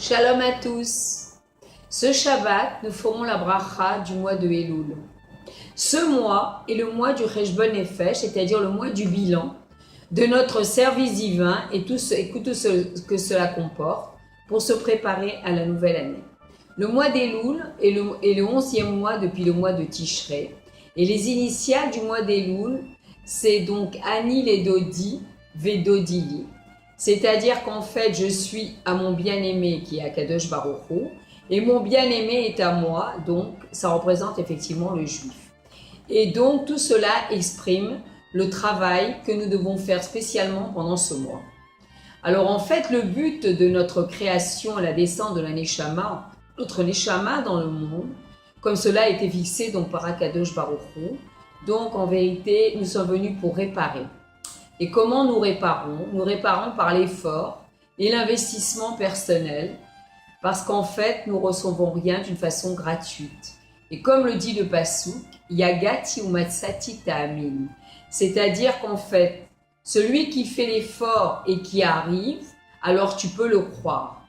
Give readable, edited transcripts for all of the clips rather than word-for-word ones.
Shalom à tous. Ce Shabbat, nous ferons la bracha du mois de Elul. Ce mois est le mois du Cheshbon Nefesh, c'est-à-dire le mois du bilan de notre service divin et tout ce que cela comporte pour se préparer à la nouvelle année. Le mois d'Elul est le 11e mois depuis le mois de Tishrei et les initiales du mois d'Elul, c'est donc Ani Ledodi Vedodili. C'est-à-dire qu'en fait, je suis à mon bien-aimé qui est Akadosh Baruch Hu, et mon bien-aimé est à moi, donc ça représente effectivement le juif. Et donc tout cela exprime le travail que nous devons faire spécialement pendant ce mois. Alors en fait, le but de notre création à la descente de la Neshama, notre Neshama dans le monde, comme cela a été fixé donc par Akadosh Baruch Hu, donc en vérité, nous sommes venus pour réparer. Et comment nous réparons? Nous réparons par l'effort et l'investissement personnel, parce qu'en fait, nous ne recevons rien d'une façon gratuite. Et comme le dit le Passouk, Yagati ou Matsati Ta'amin, c'est-à-dire qu'en fait, celui qui fait l'effort et qui arrive, alors tu peux le croire.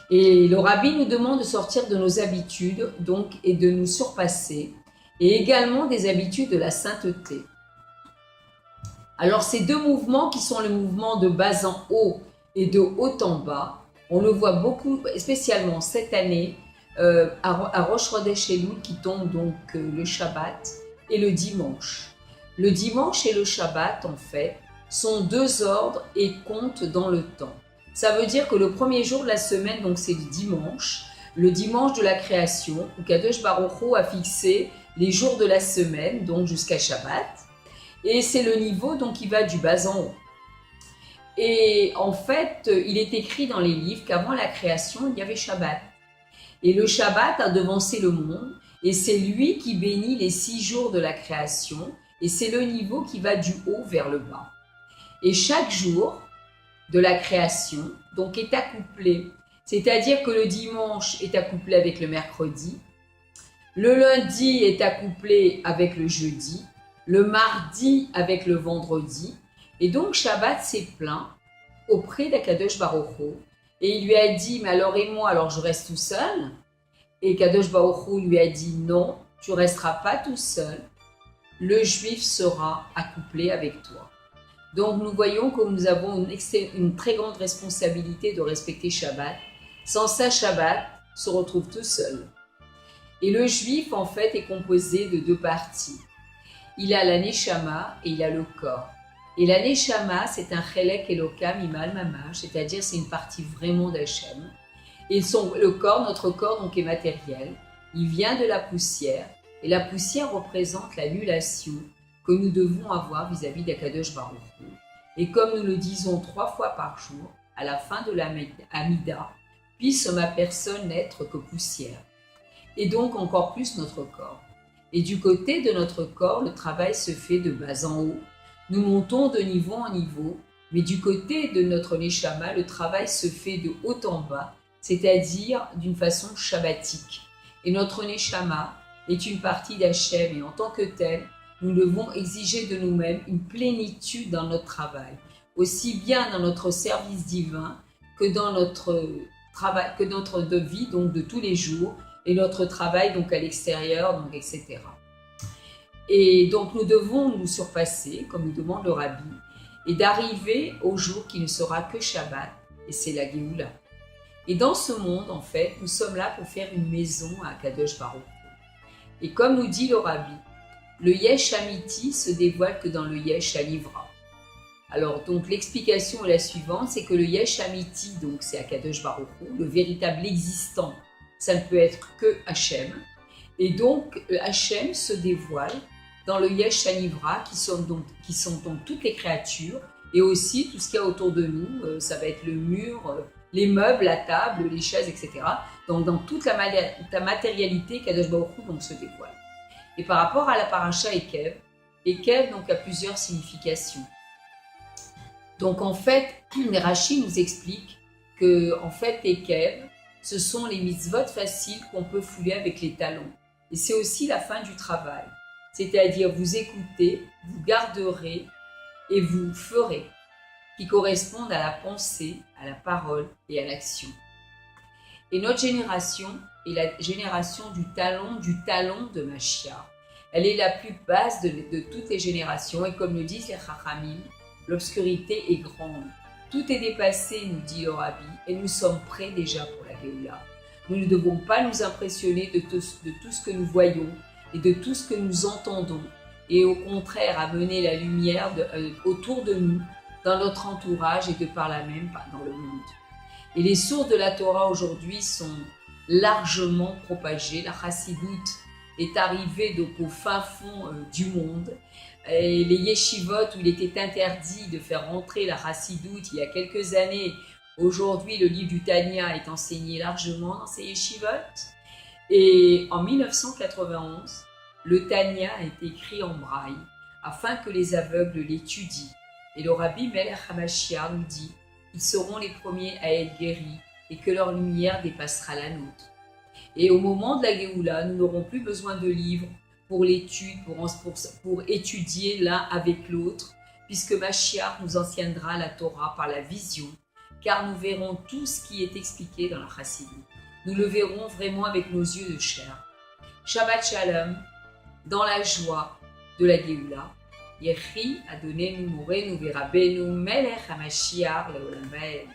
Et le Rabbi nous demande de sortir de nos habitudes, donc, et de nous surpasser, et également des habitudes de la sainteté. Alors ces deux mouvements qui sont le mouvement de bas en haut et de haut en bas, on le voit beaucoup, spécialement cette année, à Rosh Chodesh Elul qui tombe donc le Shabbat et le dimanche. Le dimanche et le Shabbat, en fait, sont deux ordres et comptent dans le temps. Ça veut dire que le premier jour de la semaine, donc c'est le dimanche de la création, où Kadosh Baruch Hu a fixé les jours de la semaine, donc jusqu'à Shabbat. Et c'est le niveau donc qui va du bas en haut. Et en fait, il est écrit dans les livres qu'avant la création, il y avait Shabbat. Et le Shabbat a devancé le monde, et c'est lui qui bénit les 6 jours de la création, et c'est le niveau qui va du haut vers le bas. Et chaque jour de la création donc est accouplé, c'est-à-dire que le dimanche est accouplé avec le mercredi, le lundi est accouplé avec le jeudi, le mardi avec le vendredi, et donc Shabbat s'est plaint auprès d'Akadosh Baruch Hu, et il lui a dit, mais alors et moi, alors je reste tout seul? Et Kadosh Baruch Hu lui a dit, non, tu ne resteras pas tout seul, le juif sera accouplé avec toi. Donc nous voyons que nous avons une très grande responsabilité de respecter Shabbat. Sans ça, Shabbat se retrouve tout seul. Et le juif, en fait, est composé de 2 parties. Il a la Neshama et il a le corps. Et la Neshama, c'est un Chelek Elokam Imal Mamash, c'est-à-dire c'est une partie vraiment d'Hachem. Et le corps, notre corps donc est matériel, il vient de la poussière, et la poussière représente l'annulation que nous devons avoir vis-à-vis d'Akadosh Baruch Hu. Et comme nous le disons 3 fois par jour, à la fin de l'Amida, puisse ma personne n'être que poussière. Et donc encore plus notre corps. Et du côté de notre corps, le travail se fait de bas en haut. Nous montons de niveau en niveau, mais du côté de notre Neshama, le travail se fait de haut en bas, c'est-à-dire d'une façon shabbatique. Et notre Neshama est une partie d'Hachem, et en tant que tel, nous devons exiger de nous-mêmes une plénitude dans notre travail, aussi bien dans notre service divin que dans notre travail, que notre vie donc de tous les jours, et notre travail donc à l'extérieur, donc etc. Et donc nous devons nous surpasser, comme nous demande le Rabbi, et d'arriver au jour qui ne sera que Shabbat, et c'est la Géoula. Et dans ce monde, en fait, nous sommes là pour faire une maison à Kadosh Baruch Hu. Et comme nous dit le Rabbi, le Yesh Amiti se dévoile que dans le Yesh Anivra. Alors donc l'explication est la suivante, c'est que le Yesh Amiti, donc c'est Akadosh Baruch Hu, le véritable existant, ça ne peut être que Hachem. Et donc Hachem se dévoile dans le Yesh Anivra, qui sont donc toutes les créatures, et aussi tout ce qu'il y a autour de nous, ça va être le mur, les meubles, la table, les chaises, etc. Donc dans toute la matérialité, Kadosh Baruch Hu donc se dévoile. Et par rapport à la paracha Ekev donc a plusieurs significations. Donc en fait, Rashi nous explique que en fait Ekev, ce sont les mitzvot faciles qu'on peut fouler avec les talons. Et c'est aussi la fin du travail. C'est-à-dire vous écoutez, vous garderez et vous ferez, qui correspondent à la pensée, à la parole et à l'action. Et notre génération est la génération du talon de Mashiach. Elle est la plus basse de toutes les générations et comme le disent les Chachamim, l'obscurité est grande. Tout est dépassé, nous dit le Rabbi, et nous sommes prêts déjà pour la Géoula. Nous ne devons pas nous impressionner de tout ce que nous voyons et de tout ce que nous entendons, et au contraire amener la lumière autour de nous, dans notre entourage et de par là même dans le monde. Et les sources de la Torah aujourd'hui sont largement propagées. La Chassidoute est arrivée donc au fin fond du monde. Et les yeshivot où il était interdit de faire rentrer la Chassidoute il y a quelques années, aujourd'hui le livre du Tanya est enseigné largement dans ces yeshivot. Et en 1991, le Tanya a été écrit en braille afin que les aveugles l'étudient. Et le Rabbi Melech HaMashiach nous dit ils seront les premiers à être guéris et que leur lumière dépassera la nôtre. Et au moment de la Géoula, nous n'aurons plus besoin de livres pour l'étude, pour étudier l'un avec l'autre, puisque Mashiach nous enseignera la Torah par la vision, car nous verrons tout ce qui est expliqué dans la Chassidoute. Nous le verrons vraiment avec nos yeux de chair. Shabbat Shalom, dans la joie de la Géoula. Yechi Adonenu Morenu Verabenu Melech HaMashiach Leolam Vaed.